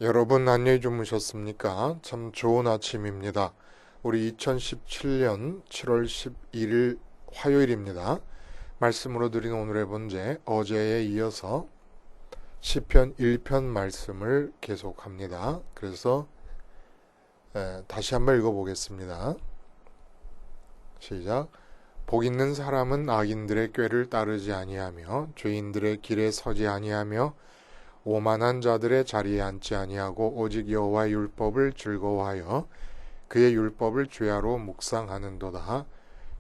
여러분 안녕히 주무셨습니까? 참 좋은 아침입니다. 우리 2017년 7월 11일 화요일입니다. 말씀으로 드린 오늘의 문제, 어제에 이어서 시편 1편 말씀을 계속합니다. 그래서 다시 한번 읽어보겠습니다. 시작. 복 있는 사람은 악인들의 꾀를 따르지 아니하며 죄인들의 길에 서지 아니하며 오만한 자들의 자리에 앉지 아니하고 오직 여호와의 율법을 즐거워하여 그의 율법을 주야로 묵상하는도다.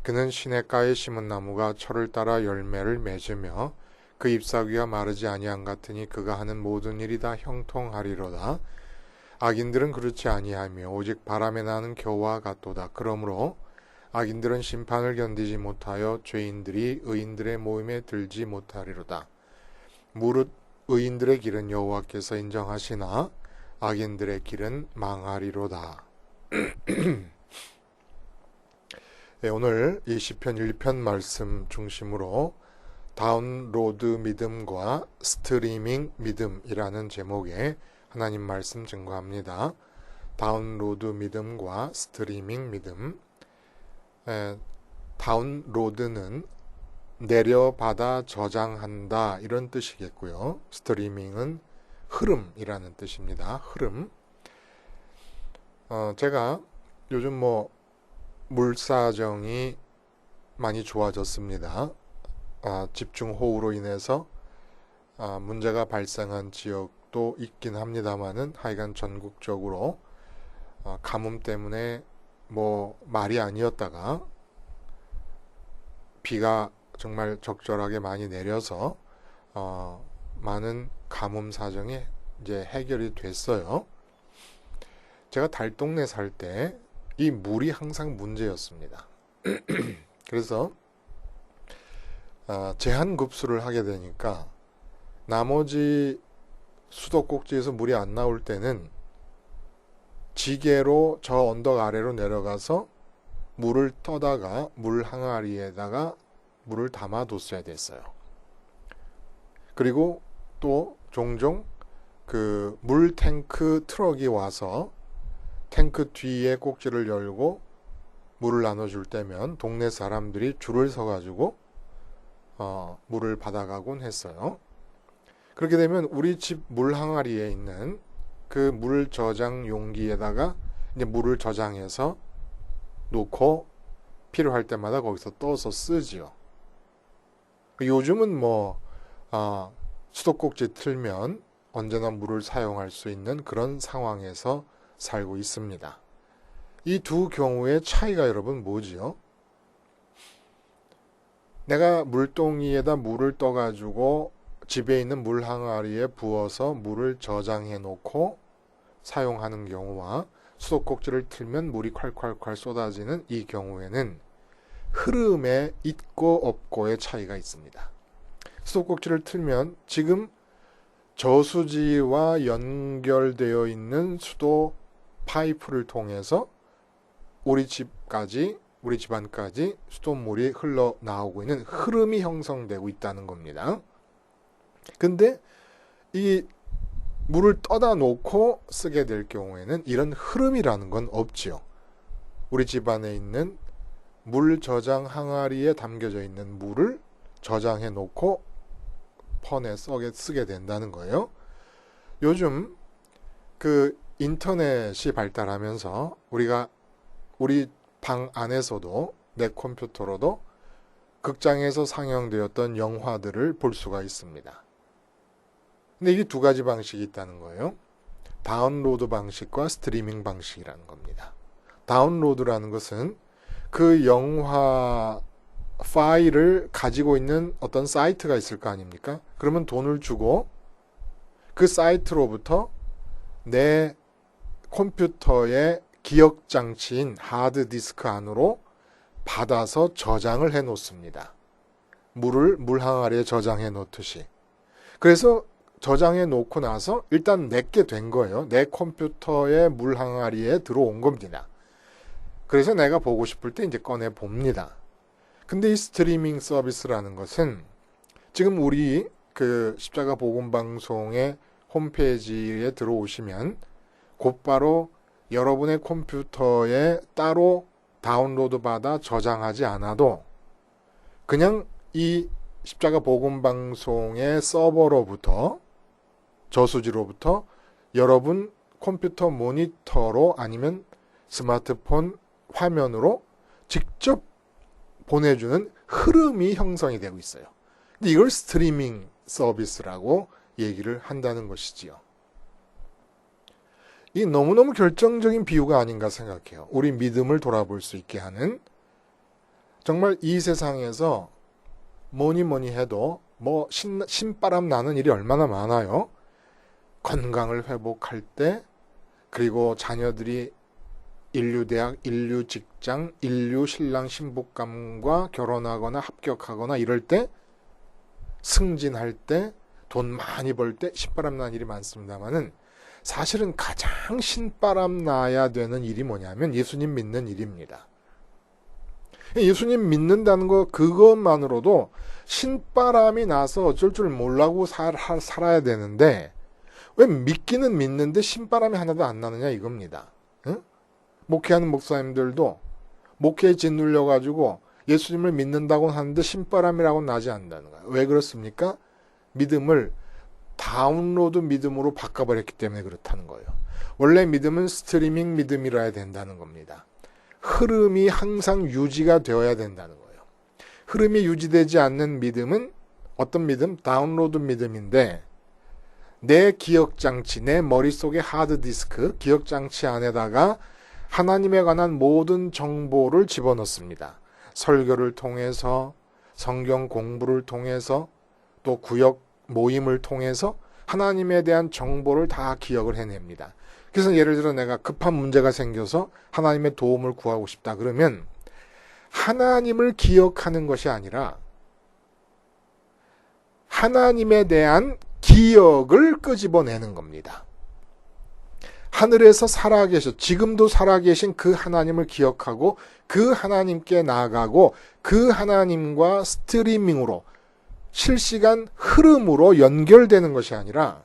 그는 시냇가에 심은 나무가 철을 따라 열매를 맺으며 그 잎사귀가 마르지 아니한 같으니 그가 하는 모든 일이 다 형통하리로다. 악인들은 그렇지 아니하며 오직 바람에 나는 겨와 같도다. 그러므로 악인들은 심판을 견디지 못하여 죄인들이 의인들의 모임에 들지 못하리로다. 무릇 의인들의 길은 여호와께서 인정하시나 악인들의 길은 망하리로다. 네, 오늘 이 시편 1편 말씀 중심으로 다운로드 믿음과 스트리밍 믿음이라는 제목의 하나님 말씀 증거합니다. 다운로드 믿음과 스트리밍 믿음. 다운로드는 내려받아 저장한다 이런 뜻이겠고요. 스트리밍은 흐름이라는 뜻입니다. 흐름. 제가 요즘 물사정이 많이 좋아졌습니다. 집중호우로 인해서 문제가 발생한 지역도 있긴 합니다만은 하여간 전국적으로 가뭄 때문에 말이 아니었다가 비가 정말 적절하게 많이 내려서 많은 가뭄 사정이 이제 해결이 됐어요. 제가 달동네 살 때 이 물이 항상 문제였습니다. 그래서 제한급수를 하게 되니까 나머지 수도꼭지에서 물이 안 나올 때는 지게로 저 언덕 아래로 내려가서 물을 떠다가 물 항아리에다가 물을 담아뒀어야 됐어요. 그리고 또 종종 그 물탱크 트럭이 와서 탱크 뒤에 꼭지를 열고 물을 나눠줄 때면 동네 사람들이 줄을 서가지고 물을 받아가곤 했어요. 그렇게 되면 우리 집 물 항아리에 있는 그 물 저장 용기에다가 이제 물을 저장해서 놓고 필요할 때마다 거기서 떠서 쓰지요. 요즘은 수도꼭지 틀면 언제나 물을 사용할 수 있는 그런 상황에서 살고 있습니다. 이 두 경우의 차이가 여러분 뭐지요? 내가 물동이에다 물을 떠가지고 집에 있는 물 항아리에 부어서 물을 저장해 놓고 사용하는 경우와 수도꼭지를 틀면 물이 콸콸콸 쏟아지는 이 경우에는 흐름에 있고 없고의 차이가 있습니다. 수도꼭지를 틀면 지금 저수지와 연결되어 있는 수도 파이프를 통해서 우리 집안까지 수돗물이 흘러나오고 있는 흐름이 형성되고 있다는 겁니다. 근데 이 물을 떠다 놓고 쓰게 될 경우에는 이런 흐름이라는 건 없지요. 우리 집안에 있는 물 저장 항아리에 담겨져 있는 물을 저장해 놓고 펀에 쓰게 된다는 거예요. 요즘 그 인터넷이 발달하면서 우리 방 안에서도 내 컴퓨터로도 극장에서 상영되었던 영화들을 볼 수가 있습니다. 근데 이게 두 가지 방식이 있다는 거예요. 다운로드 방식과 스트리밍 방식이라는 겁니다. 다운로드라는 것은 그 영화 파일을 가지고 있는 어떤 사이트가 있을 거 아닙니까? 그러면 돈을 주고 그 사이트로부터 내 컴퓨터의 기억장치인 하드디스크 안으로 받아서 저장을 해 놓습니다. 물 항아리에 저장해 놓듯이. 그래서 저장해 놓고 나서 일단 내게 된 거예요. 내 컴퓨터의 물 항아리에 들어온 겁니다. 그래서 내가 보고 싶을 때 이제 꺼내 봅니다. 근데 이 스트리밍 서비스라는 것은 지금 우리 그 십자가 복음 방송의 홈페이지에 들어오시면 곧바로 여러분의 컴퓨터에 따로 다운로드 받아 저장하지 않아도 그냥 이 십자가 복음 방송의 서버로부터 저수지로부터 여러분 컴퓨터 모니터로 아니면 스마트폰 화면으로 직접 보내주는 흐름이 형성이 되고 있어요. 근데 이걸 스트리밍 서비스라고 얘기를 한다는 것이지요. 이 너무너무 결정적인 비유가 아닌가 생각해요. 우리 믿음을 돌아볼 수 있게 하는, 정말 이 세상에서 뭐니 해도 신바람 나는 일이 얼마나 많아요. 건강을 회복할 때, 그리고 자녀들이 인류대학, 인류직장, 인류신랑 신부감과 결혼하거나 합격하거나 이럴 때, 승진할 때, 돈 많이 벌 때 신바람 나는 일이 많습니다만은 사실은 가장 신바람 나야 되는 일이 뭐냐면 예수님 믿는 일입니다. 예수님 믿는다는 거 그것만으로도 신바람이 나서 어쩔 줄 몰라고 살아야 되는데 왜 믿기는 믿는데 신바람이 하나도 안 나느냐 이겁니다. 응? 목회하는 목사님들도 목회에 짓눌려가지고 예수님을 믿는다고 하는데 신바람이라고 나지 않는다는 거예요. 왜 그렇습니까? 믿음을 다운로드 믿음으로 바꿔버렸기 때문에 그렇다는 거예요. 원래 믿음은 스트리밍 믿음이라야 된다는 겁니다. 흐름이 항상 유지가 되어야 된다는 거예요. 흐름이 유지되지 않는 믿음은 어떤 믿음? 다운로드 믿음인데 내 기억장치, 내 머릿속의 하드디스크, 기억장치 안에다가 하나님에 관한 모든 정보를 집어넣습니다. 설교를 통해서, 성경 공부를 통해서, 또 구역 모임을 통해서 하나님에 대한 정보를 다 기억을 해냅니다. 그래서 예를 들어 내가 급한 문제가 생겨서 하나님의 도움을 구하고 싶다 그러면 하나님을 기억하는 것이 아니라 하나님에 대한 기억을 끄집어내는 겁니다. 하늘에서 살아계셔, 지금도 살아계신 그 하나님을 기억하고 그 하나님께 나아가고 그 하나님과 스트리밍으로 실시간 흐름으로 연결되는 것이 아니라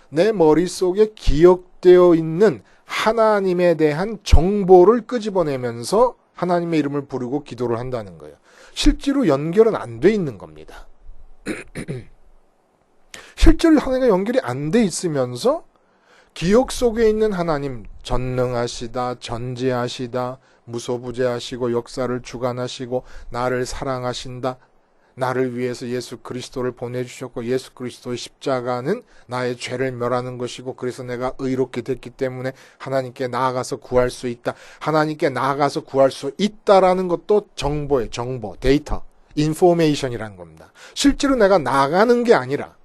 내 머릿속에 기억되어 있는 하나님에 대한 정보를 끄집어내면서 하나님의 이름을 부르고 기도를 한다는 거예요. 실제로 연결은 안 돼 있는 겁니다. 실제로 하나님과 연결이 안 돼 있으면서 기억 속에 있는 하나님, 전능하시다, 전지하시다, 무소부재하시고 역사를 주관하시고 나를 사랑하신다, 나를 위해서 예수 그리스도를 보내주셨고 예수 그리스도의 십자가는 나의 죄를 멸하는 것이고 그래서 내가 의롭게 됐기 때문에 하나님께 나아가서 구할 수 있다. 하나님께 나아가서 구할 수 있다라는 것도 정보예요. 정보, 데이터, 인포메이션이라는 겁니다. 실제로 내가 나가는 게 아니라,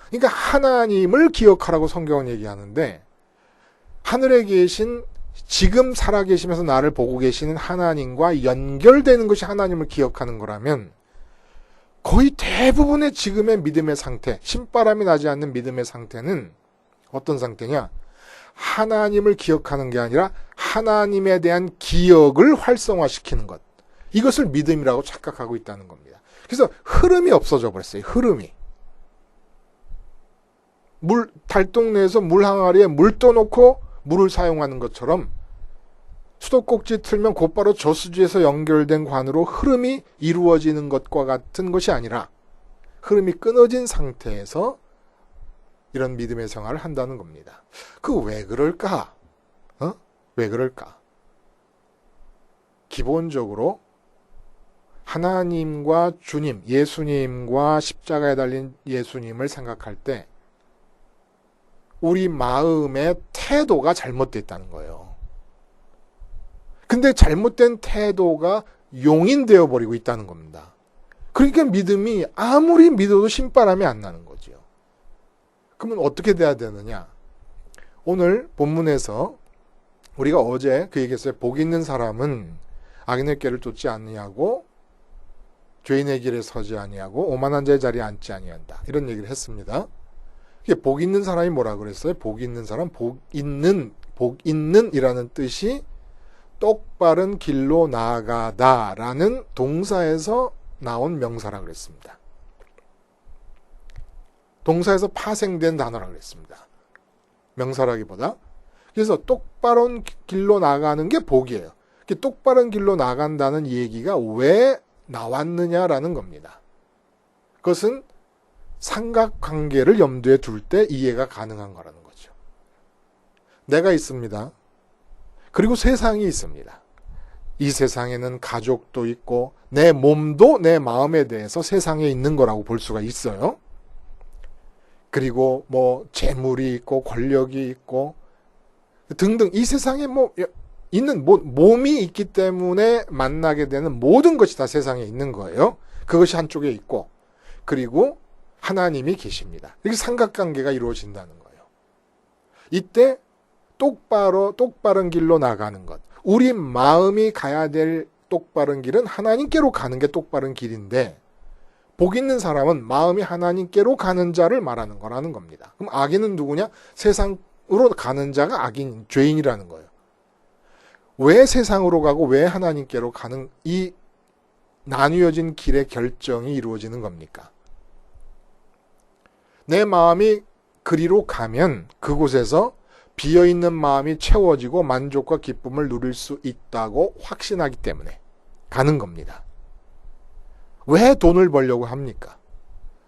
그러니까 하나님을 기억하라고 성경은 얘기하는데 하늘에 계신 지금 살아계시면서 나를 보고 계시는 하나님과 연결되는 것이 하나님을 기억하는 거라면 거의 대부분의 지금의 믿음의 상태, 신바람이 나지 않는 믿음의 상태는 어떤 상태냐? 하나님을 기억하는 게 아니라 하나님에 대한 기억을 활성화시키는 것. 이것을 믿음이라고 착각하고 있다는 겁니다. 그래서 흐름이 없어져 버렸어요. 흐름이. 달동 내에서 물 항아리에 물 떠놓고 물을 사용하는 것처럼 수도꼭지 틀면 곧바로 저수지에서 연결된 관으로 흐름이 이루어지는 것과 같은 것이 아니라 흐름이 끊어진 상태에서 이런 믿음의 생활을 한다는 겁니다. 그 왜 그럴까? 왜 그럴까? 기본적으로 하나님과 주님, 예수님과 십자가에 달린 예수님을 생각할 때 우리 마음의 태도가 잘못됐다는 거예요. 근데 잘못된 태도가 용인되어 버리고 있다는 겁니다. 그러니까 믿음이 아무리 믿어도 신바람이 안 나는 거죠. 그러면 어떻게 돼야 되느냐? 오늘 본문에서 우리가 어제 그 얘기했어요. 복 있는 사람은 악인의 꾀를 쫓지 않느냐고, 죄인의 길에 서지 아니하고 오만한 자의 자리에 앉지 아니한다. 이런 얘기를 했습니다. 복 있는 사람이 뭐라 그랬어요? 복 있는 사람, 복 있는이라는 뜻이 똑바른 길로 나아가다라는 동사에서 나온 명사라 그랬습니다. 동사에서 파생된 단어라고 그랬습니다. 명사라기보다. 그래서 똑바른 길로 나가는 게 복이에요. 똑바른 길로 나간다는 얘기가 왜 나왔느냐라는 겁니다. 그것은 삼각관계를 염두에 둘 때 이해가 가능한 거라는 거죠. 내가 있습니다. 그리고 세상이 있습니다. 이 세상에는 가족도 있고 내 몸도 내 마음에 대해서 세상에 있는 거라고 볼 수가 있어요. 그리고 뭐 재물이 있고 권력이 있고 등등 이 세상에 뭐 있는 몸이 있기 때문에 만나게 되는 모든 것이 다 세상에 있는 거예요. 그것이 한쪽에 있고 그리고 하나님이 계십니다. 이렇게 삼각관계가 이루어진다는 거예요. 이때 똑바른 길로 나가는 것. 우리 마음이 가야 될 똑바른 길은 하나님께로 가는 게 똑바른 길인데 복 있는 사람은 마음이 하나님께로 가는 자를 말하는 거라는 겁니다. 그럼 악인은 누구냐? 세상으로 가는 자가 악인, 죄인이라는 거예요. 왜 세상으로 가고 왜 하나님께로 가는 이 나뉘어진 길의 결정이 이루어지는 겁니까? 내 마음이 그리로 가면 그곳에서 비어있는 마음이 채워지고 만족과 기쁨을 누릴 수 있다고 확신하기 때문에 가는 겁니다. 왜 돈을 벌려고 합니까?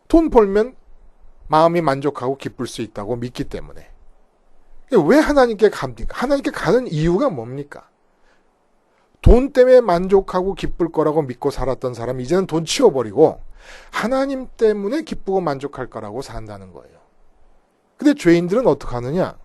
돈 벌면 마음이 만족하고 기쁠 수 있다고 믿기 때문에. 왜 하나님께 갑니까? 하나님께 가는 이유가 뭡니까? 돈 때문에 만족하고 기쁠 거라고 믿고 살았던 사람이 이제는 돈 치워버리고 하나님 때문에 기쁘고 만족할 거라고 산다는 거예요. 근데 죄인들은 어떻게 하느냐?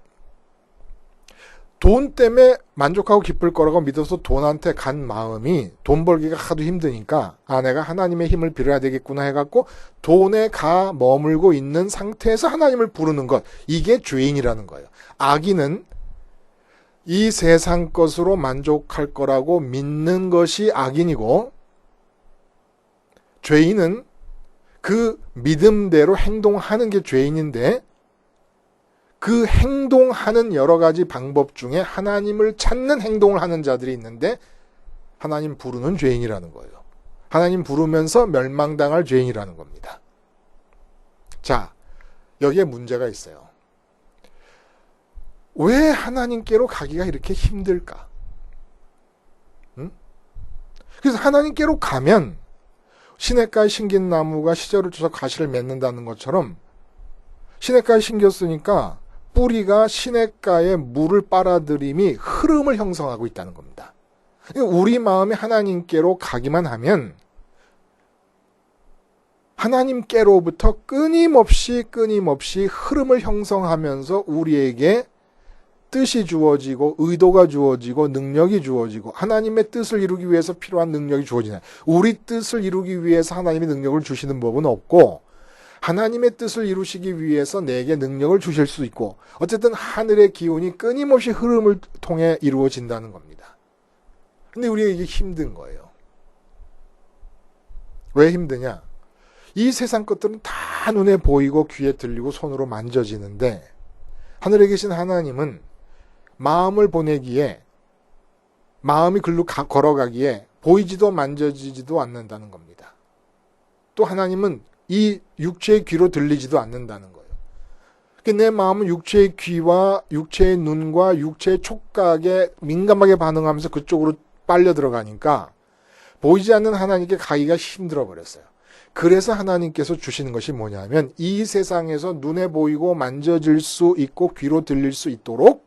돈 때문에 만족하고 기쁠 거라고 믿어서 돈한테 간 마음이 돈 벌기가 하도 힘드니까 내가 하나님의 힘을 빌어야 되겠구나 해갖고 돈에 가 머물고 있는 상태에서 하나님을 부르는 것. 이게 죄인이라는 거예요. 악인은 이 세상 것으로 만족할 거라고 믿는 것이 악인이고 죄인은 그 믿음대로 행동하는 게 죄인인데 그 행동하는 여러 가지 방법 중에 하나님을 찾는 행동을 하는 자들이 있는데 하나님 부르는 죄인이라는 거예요. 하나님 부르면서 멸망당할 죄인이라는 겁니다. 자, 여기에 문제가 있어요. 왜 하나님께로 가기가 이렇게 힘들까? 그래서 하나님께로 가면 시냇가에 심긴 나무가 시절을 줘서 가시를 맺는다는 것처럼 시냇가에 심겼으니까 뿌리가 시냇가에 물을 빨아들임이 흐름을 형성하고 있다는 겁니다. 우리 마음이 하나님께로 가기만 하면 하나님께로부터 끊임없이 흐름을 형성하면서 우리에게 뜻이 주어지고 의도가 주어지고 능력이 주어지고 하나님의 뜻을 이루기 위해서 필요한 능력이 주어지네. 우리 뜻을 이루기 위해서 하나님이 능력을 주시는 법은 없고 하나님의 뜻을 이루시기 위해서 내게 능력을 주실 수 있고 어쨌든 하늘의 기운이 끊임없이 흐름을 통해 이루어진다는 겁니다. 근데 우리가 이게 힘든 거예요. 왜 힘드냐? 이 세상 것들은 다 눈에 보이고 귀에 들리고 손으로 만져지는데 하늘에 계신 하나님은 마음을 보내기에 마음이 글로 걸어가기에 보이지도 만져지지도 않는다는 겁니다. 또 하나님은 이 육체의 귀로 들리지도 않는다는 거예요. 내 마음은 육체의 귀와 육체의 눈과 육체의 촉각에 민감하게 반응하면서 그쪽으로 빨려 들어가니까 보이지 않는 하나님께 가기가 힘들어 버렸어요. 그래서 하나님께서 주시는 것이 뭐냐면 이 세상에서 눈에 보이고 만져질 수 있고 귀로 들릴 수 있도록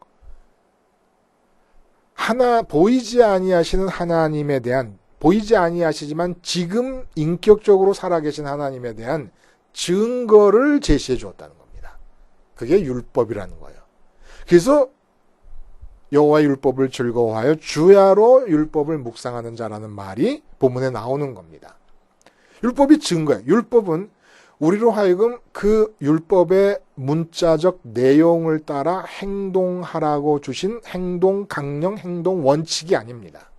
보이지 아니하시는 하나님에 대한 보이지 아니하시지만 지금 인격적으로 살아계신 하나님에 대한 증거를 제시해 주었다는 겁니다. 그게 율법이라는 거예요. 그래서 여호와의 율법을 즐거워하여 주야로 율법을 묵상하는 자라는 말이 본문에 나오는 겁니다. 율법이 증거예요. 율법은 우리로 하여금 그 율법의 문자적 내용을 따라 행동하라고 주신 행동 강령, 행동 원칙이 아닙니다.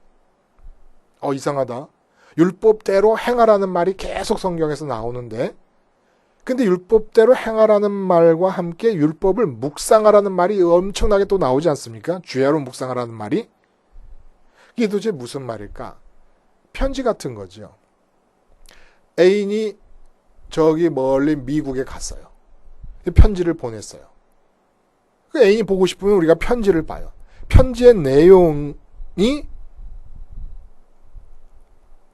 이상하다. 율법대로 행하라는 말이 계속 성경에서 나오는데 근데 율법대로 행하라는 말과 함께 율법을 묵상하라는 말이 엄청나게 또 나오지 않습니까? 주야로 묵상하라는 말이. 이게 도대체 무슨 말일까? 편지 같은 거죠. 애인이 저기 멀리 미국에 갔어요. 편지를 보냈어요. 그 애인이 보고 싶으면 우리가 편지를 봐요. 편지의 내용이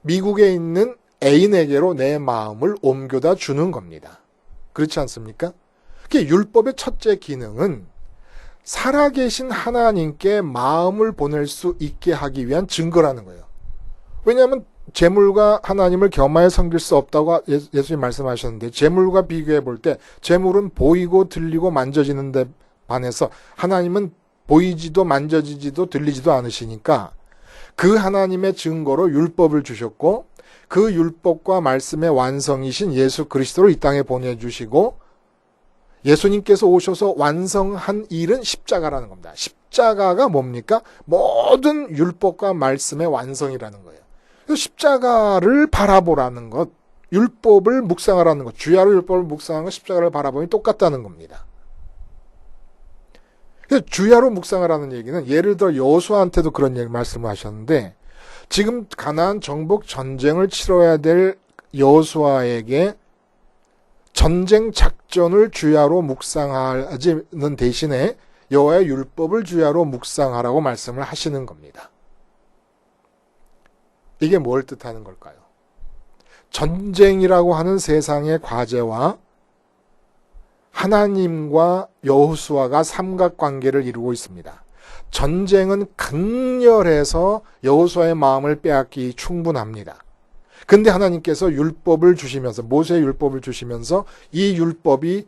미국에 있는 애인에게로 내 마음을 옮겨다 주는 겁니다. 그렇지 않습니까? 율법의 첫째 기능은 살아계신 하나님께 마음을 보낼 수 있게 하기 위한 증거라는 거예요. 왜냐하면 재물과 하나님을 겸하여 섬길 수 없다고 예수님 말씀하셨는데, 재물과 비교해 볼 때 재물은 보이고 들리고 만져지는 데 반해서 하나님은 보이지도 만져지지도 들리지도 않으시니까 그 하나님의 증거로 율법을 주셨고, 그 율법과 말씀의 완성이신 예수 그리스도를 이 땅에 보내주시고, 예수님께서 오셔서 완성한 일은 십자가라는 겁니다. 십자가가 뭡니까? 모든 율법과 말씀의 완성이라는 거예요. 그래서 십자가를 바라보라는 것, 율법을 묵상하라는 것, 주야로 율법을 묵상하는 것, 십자가를 바라보니 똑같다는 겁니다. 그래서 주야로 묵상하라는 얘기는, 예를 들어 여호수아한테도 그런 얘기 말씀을 하셨는데, 지금 가나안 정복 전쟁을 치러야 될 여호수아에게 전쟁 작전을 주야로 묵상하는 대신에 여호와의 율법을 주야로 묵상하라고 말씀을 하시는 겁니다. 이게 뭘 뜻하는 걸까요? 전쟁이라고 하는 세상의 과제와 하나님과 여호수아가 삼각관계를 이루고 있습니다. 전쟁은 강렬해서 여호수아의 마음을 빼앗기 충분합니다. 근데 하나님께서 율법을 주시면서, 모세의 율법을 주시면서, 이 율법이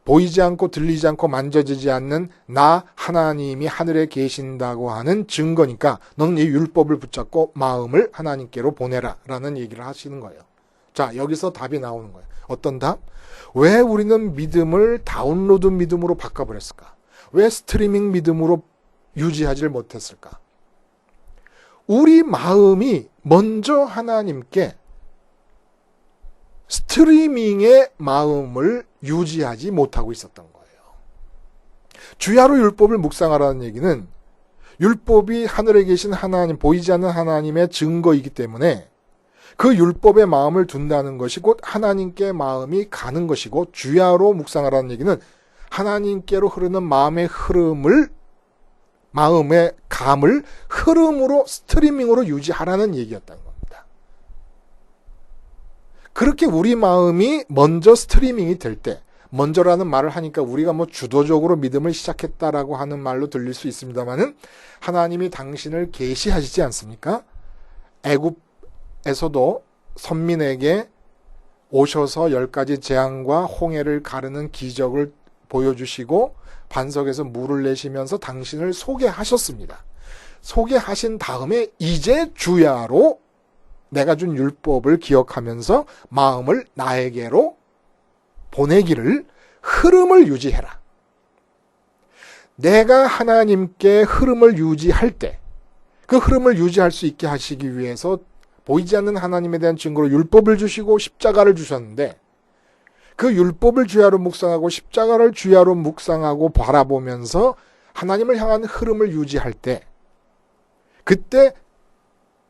보이지 않고 들리지 않고 만져지지 않는 나 하나님이 하늘에 계신다고 하는 증거니까 너는 이 율법을 붙잡고 마음을 하나님께로 보내라 라는 얘기를 하시는 거예요. 자, 여기서 답이 나오는 거예요. 어떤 답? 왜 우리는 믿음을 다운로드 믿음으로 바꿔버렸을까? 왜 스트리밍 믿음으로 유지하지를 못했을까? 우리 마음이 먼저 하나님께 스트리밍의 마음을 유지하지 못하고 있었던 거예요. 주야로 율법을 묵상하라는 얘기는 율법이 하늘에 계신 하나님, 보이지 않는 하나님의 증거이기 때문에 그 율법의 마음을 둔다는 것이 곧 하나님께 마음이 가는 것이고, 주야로 묵상하라는 얘기는 하나님께로 흐르는 마음의 흐름을, 마음의 감을 흐름으로, 스트리밍으로 유지하라는 얘기였다는 겁니다. 그렇게 우리 마음이 먼저 스트리밍이 될 때, 먼저라는 말을 하니까 우리가 뭐 주도적으로 믿음을 시작했다라고 하는 말로 들릴 수 있습니다만은, 하나님이 당신을 계시하시지 않습니까? 애굽에서도 선민에게 오셔서 10가지 재앙과 홍해를 가르는 기적을 보여주시고 반석에서 물을 내시면서 당신을 소개하셨습니다. 소개하신 다음에 이제 주야로 내가 준 율법을 기억하면서 마음을 나에게로 보내기를, 흐름을 유지해라. 내가 하나님께 흐름을 유지할 때, 그 흐름을 유지할 수 있게 하시기 위해서 보이지 않는 하나님에 대한 증거로 율법을 주시고 십자가를 주셨는데, 그 율법을 주야로 묵상하고 십자가를 주야로 묵상하고 바라보면서 하나님을 향한 흐름을 유지할 때, 그때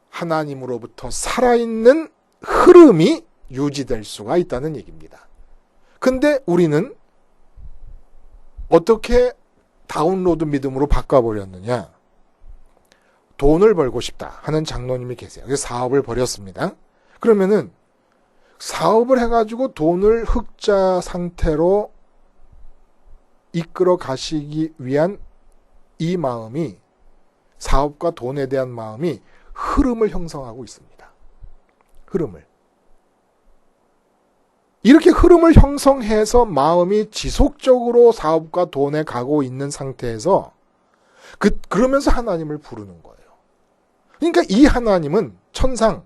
하나님으로부터 살아있는 흐름이 유지될 수가 있다는 얘기입니다. 근데 우리는 어떻게 다운로드 믿음으로 바꿔버렸느냐? 돈을 벌고 싶다 하는 장로님이 계세요. 그래서 사업을 벌였습니다. 그러면은 사업을 해가지고 돈을 흑자 상태로 이끌어 가시기 위한 이 마음이, 사업과 돈에 대한 마음이 흐름을 형성하고 있습니다. 흐름을. 이렇게 흐름을 형성해서 마음이 지속적으로 사업과 돈에 가고 있는 상태에서 그러면서 하나님을 부르는 거예요. 그러니까 이 하나님은 천상,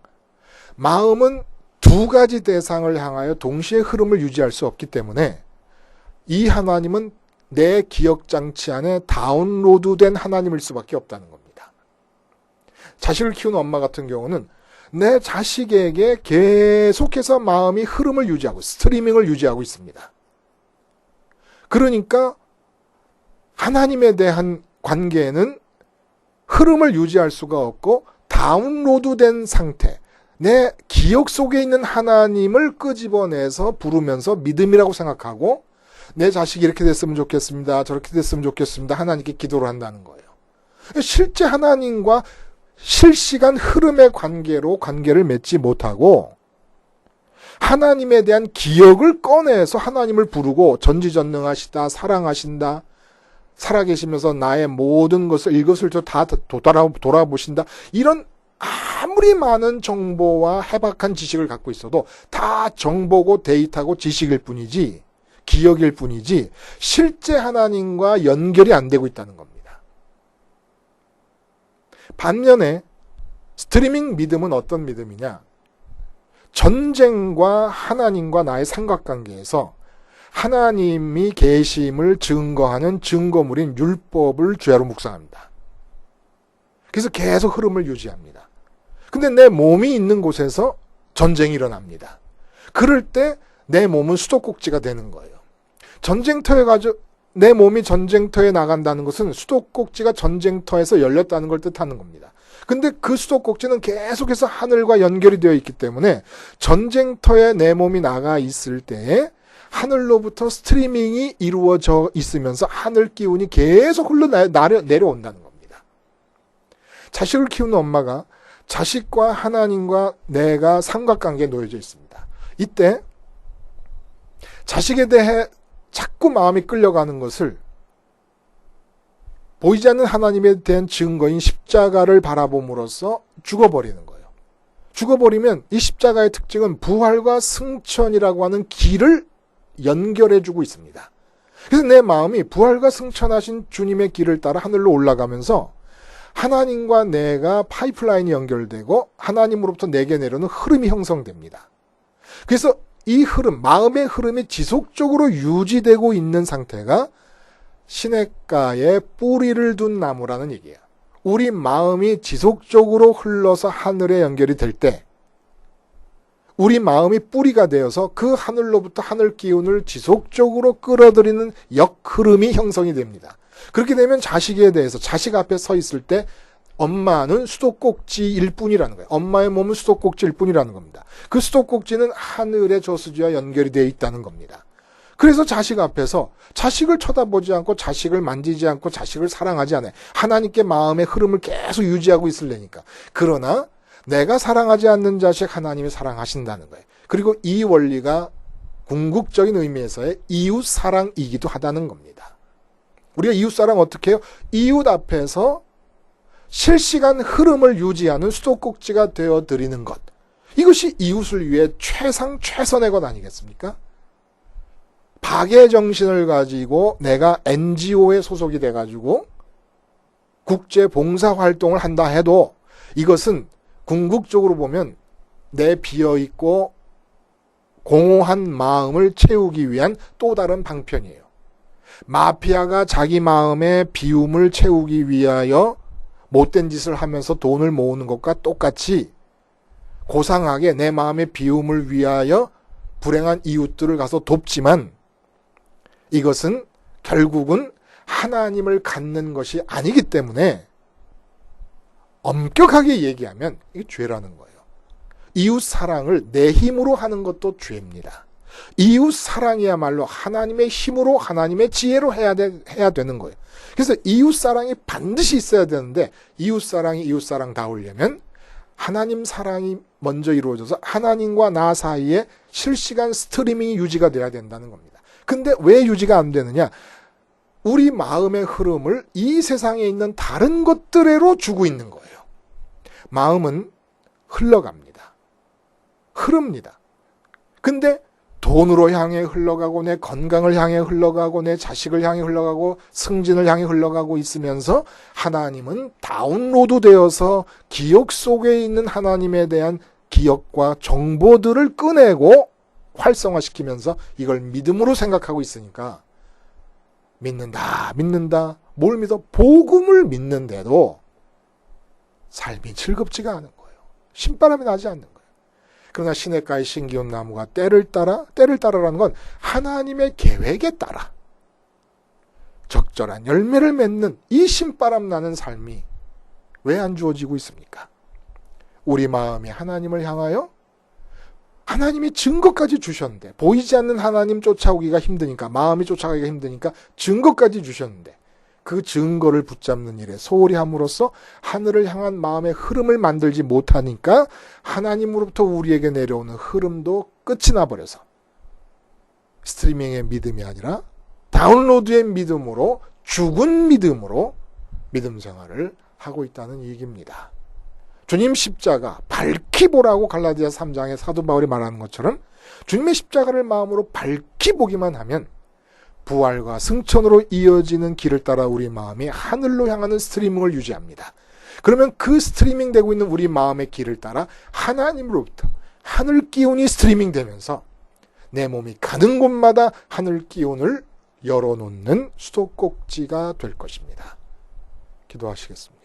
마음은 두 가지 대상을 향하여 동시에 흐름을 유지할 수 없기 때문에 이 하나님은 내 기억장치 안에 다운로드된 하나님일 수밖에 없다는 겁니다. 자식을 키우는 엄마 같은 경우는 내 자식에게 계속해서 마음이 흐름을 유지하고 스트리밍을 유지하고 있습니다. 그러니까 하나님에 대한 관계에는 흐름을 유지할 수가 없고 다운로드된 상태, 내 기억 속에 있는 하나님을 끄집어내서 부르면서 믿음이라고 생각하고, 내 자식이 이렇게 됐으면 좋겠습니다. 저렇게 됐으면 좋겠습니다. 하나님께 기도를 한다는 거예요. 실제 하나님과 실시간 흐름의 관계로 관계를 맺지 못하고 하나님에 대한 기억을 꺼내서 하나님을 부르고 전지전능하시다, 사랑하신다, 살아계시면서 나의 모든 것을 일것을저 다 돌아보신다. 이런 아무리 많은 정보와 해박한 지식을 갖고 있어도 다 정보고 데이터고 지식일 뿐이지, 기억일 뿐이지 실제 하나님과 연결이 안 되고 있다는 겁니다. 반면에 스트리밍 믿음은 어떤 믿음이냐? 전쟁과 하나님과 나의 삼각관계에서 하나님이 계심을 증거하는 증거물인 율법을 죄로 묵상합니다. 그래서 계속 흐름을 유지합니다. 근데 내 몸이 있는 곳에서 전쟁이 일어납니다. 그럴 때 내 몸은 수도꼭지가 되는 거예요. 내 몸이 전쟁터에 나간다는 것은 수도꼭지가 전쟁터에서 열렸다는 걸 뜻하는 겁니다. 근데 그 수도꼭지는 계속해서 하늘과 연결이 되어 있기 때문에 전쟁터에 내 몸이 나가 있을 때에 하늘로부터 스트리밍이 이루어져 있으면서 하늘 기운이 계속 내려온다는 겁니다. 자식을 키우는 엄마가 자식과 하나님과 내가 삼각관계에 놓여져 있습니다. 이때 자식에 대해 자꾸 마음이 끌려가는 것을 보이지 않는 하나님에 대한 증거인 십자가를 바라봄으로써 죽어버리는 거예요. 죽어버리면 이 십자가의 특징은 부활과 승천이라고 하는 길을 연결해주고 있습니다. 그래서 내 마음이 부활과 승천하신 주님의 길을 따라 하늘로 올라가면서 하나님과 내가 파이프라인이 연결되고 하나님으로부터 내게 내려오는 흐름이 형성됩니다. 그래서 이 흐름, 마음의 흐름이 지속적으로 유지되고 있는 상태가 시냇가에 뿌리를 둔 나무라는 얘기예요. 우리 마음이 지속적으로 흘러서 하늘에 연결이 될 때 우리 마음이 뿌리가 되어서 그 하늘로부터 하늘 기운을 지속적으로 끌어들이는 역흐름이 형성이 됩니다. 그렇게 되면 자식에 대해서 자식 앞에 서 있을 때 엄마는 수도꼭지일 뿐이라는 거예요. 엄마의 몸은 수도꼭지일 뿐이라는 겁니다. 그 수도꼭지는 하늘의 저수지와 연결이 되어 있다는 겁니다. 그래서 자식 앞에서 자식을 쳐다보지 않고 자식을 만지지 않고 자식을 사랑하지 않아요. 하나님께 마음의 흐름을 계속 유지하고 있으려니까. 그러나 내가 사랑하지 않는 자식 하나님이 사랑하신다는 거예요. 그리고 이 원리가 궁극적인 의미에서의 이웃 사랑이기도 하다는 겁니다. 우리가 이웃 사랑 어떻게 해요? 이웃 앞에서 실시간 흐름을 유지하는 수도꼭지가 되어드리는 것. 이것이 이웃을 위해 최선의 것 아니겠습니까? 박애 정신을 가지고 내가 NGO에 소속이 돼가지고 국제 봉사 활동을 한다 해도 이것은 궁극적으로 보면 내 비어있고 공허한 마음을 채우기 위한 또 다른 방편이에요. 마피아가 자기 마음의 비움을 채우기 위하여 못된 짓을 하면서 돈을 모으는 것과 똑같이 고상하게 내 마음의 비움을 위하여 불행한 이웃들을 가서 돕지만 이것은 결국은 하나님을 갖는 것이 아니기 때문에 엄격하게 얘기하면 이게 죄라는 거예요. 이웃 사랑을 내 힘으로 하는 것도 죄입니다. 이웃 사랑이야말로 하나님의 힘으로 하나님의 지혜로 해야 되는 거예요. 그래서 이웃 사랑이 반드시 있어야 되는데 이웃 사랑이 이웃 사랑다우려면 하나님 사랑이 먼저 이루어져서 하나님과 나 사이에 실시간 스트리밍이 유지가 돼야 된다는 겁니다. 근데 왜 유지가 안 되느냐? 우리 마음의 흐름을 이 세상에 있는 다른 것들로 주고 있는 거예요. 마음은 흘러갑니다. 흐릅니다. 근데 돈으로 향해 흘러가고 내 건강을 향해 흘러가고 내 자식을 향해 흘러가고 승진을 향해 흘러가고 있으면서 하나님은 다운로드 되어서 기억 속에 있는 하나님에 대한 기억과 정보들을 꺼내고 활성화시키면서 이걸 믿음으로 생각하고 있으니까 믿는다. 뭘 믿어? 복음을 믿는데도 삶이 즐겁지가 않은 거예요. 신바람이 나지 않는 거예요. 그러나 시냇가의 신기온 나무가 때를 따라라는 건 하나님의 계획에 따라 적절한 열매를 맺는 이 신바람 나는 삶이 왜 안 주어지고 있습니까? 우리 마음이 하나님을 향하여 하나님이 증거까지 주셨는데, 보이지 않는 하나님 쫓아오기가 힘드니까, 마음이 쫓아가기가 힘드니까 증거까지 주셨는데, 그 증거를 붙잡는 일에 소홀히 함으로써 하늘을 향한 마음의 흐름을 만들지 못하니까 하나님으로부터 우리에게 내려오는 흐름도 끝이 나버려서 스트리밍의 믿음이 아니라 다운로드의 믿음으로, 죽은 믿음으로 믿음 생활을 하고 있다는 얘기입니다. 주님 십자가 밝히 보라고 갈라디아 3장에 사도 바울이 말하는 것처럼 주님의 십자가를 마음으로 밝히 보기만 하면 부활과 승천으로 이어지는 길을 따라 우리 마음이 하늘로 향하는 스트리밍을 유지합니다. 그러면 그 스트리밍 되고 있는 우리 마음의 길을 따라 하나님으로부터 하늘 기운이 스트리밍 되면서 내 몸이 가는 곳마다 하늘 기운을 열어놓는 수도꼭지가 될 것입니다. 기도하시겠습니다.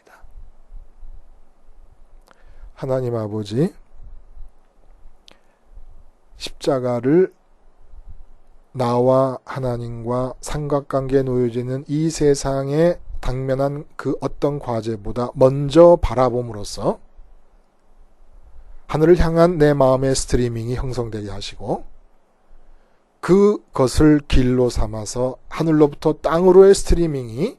하나님 아버지, 십자가를 나와 하나님과 삼각관계에 놓여지는 이 세상에 당면한 그 어떤 과제보다 먼저 바라봄으로써 하늘을 향한 내 마음의 스트리밍이 형성되게 하시고, 그것을 길로 삼아서 하늘로부터 땅으로의 스트리밍이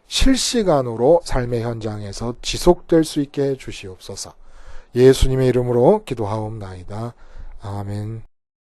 실시간으로 삶의 현장에서 지속될 수 있게 해 주시옵소서. 예수님의 이름으로 기도하옵나이다. 아멘.